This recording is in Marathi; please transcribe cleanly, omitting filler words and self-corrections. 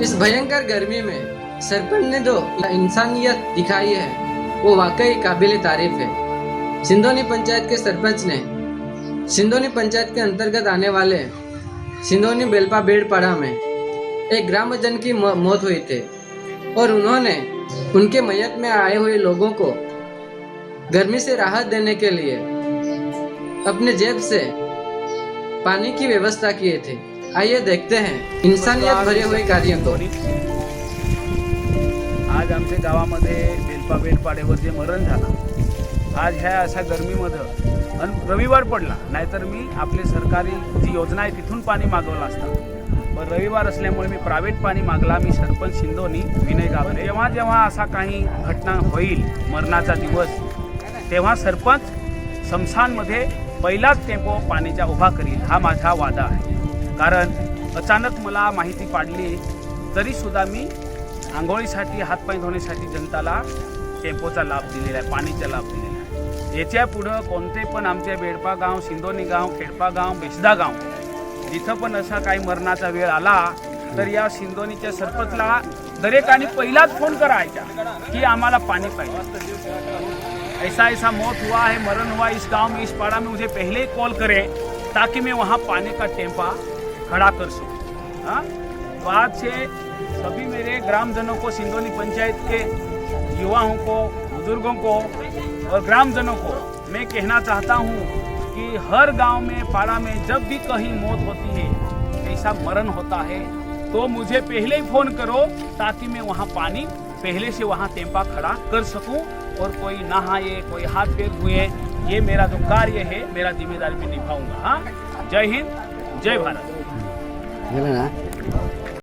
इस भयंकर गर्मी में सरपंच ने जो इंसानियत दिखाई है वो वाकई काबिल तारीफ है। सिंधोनी पंचायत के सरपंच ने सिंधोनी पंचायत के अंतर्गत आने वाले सिंधोनी बेलपा बेड़पाड़ा में एक ग्रामजन की मौत हुई थी और उन्होंने उनके मयत में आए हुए लोगों को गर्मी से राहत देने के लिए अपने जेब से पानी की व्यवस्था किए थे। आइए देखते हैं इंसानियत भरे हुए कार्य को। आज आमच्या गावामध्ये बेलपा बेलपाड्यावर जे मरण झालं आज ह्या अशा गर्मीमध्ये आणि रविवार पडला, नाहीतर मी आपले सरकारी जी योजना आहे तिथून पाणी मागवलं असतं, पण रविवार असल्यामुळे मी प्रायव्हेट पाणी मागला। मी सरपंच सिंधोनी विनय गावरे। जेव्हा जेव्हा असा काही घटना होईल मरणाचा दिवस, तेव्हा सरपंच स्मशानमध्ये पहिलाच टेम्पो पाण्याचा उभा करील हा माझा वादा आहे। कारण अचानक मला माहिती पडली तरीसुद्धा मी आंघोळीसाठी हातपाय धुण्यासाठी जनताला टेम्पोचा लाभ दिलेला आहे, पाणीचा लाभ दिलेला आहे। याच्या पुढं कोणते पण आमचे बेडपा गाव, सिंधोनी गाव, खेडपा गाव, बेसदा गाव जिथं पण असा काही मरणाचा वेळ आला तर या सिंधोनीच्या सरपंचला दरेकाने पहिलाच फोन करायचा की आम्हाला पानी पाहिजे। ऐसा मौत हुआ है, मरण हुआ इस गांव में, इस पाड़ा में, मुझे पहले ही कॉल करें ताकि मैं वहाँ पानी का टेम्पा खड़ा कर सकूँ। हाँ, तो आज से सभी मेरे ग्रामजनों को, सिंधोनी पंचायत के युवाओं को, बुजुर्गों को और ग्रामजनों को मैं कहना चाहता हूँ कि हर गांव में, पाड़ा में जब भी कहीं मौत होती है, ऐसा मरण होता है, तो मुझे पहले ही फ़ोन करो ताकि मैं वहाँ पानी पहले से वहाँ टेम्पा खड़ा कर सकूं और कोई नहाए, कोई हाथ पैर धुए। ये मेरा जो कार्य है, मेरा जिम्मेदारी मैं निभाऊंगा। हाँ, जय हिंद, जय भारत।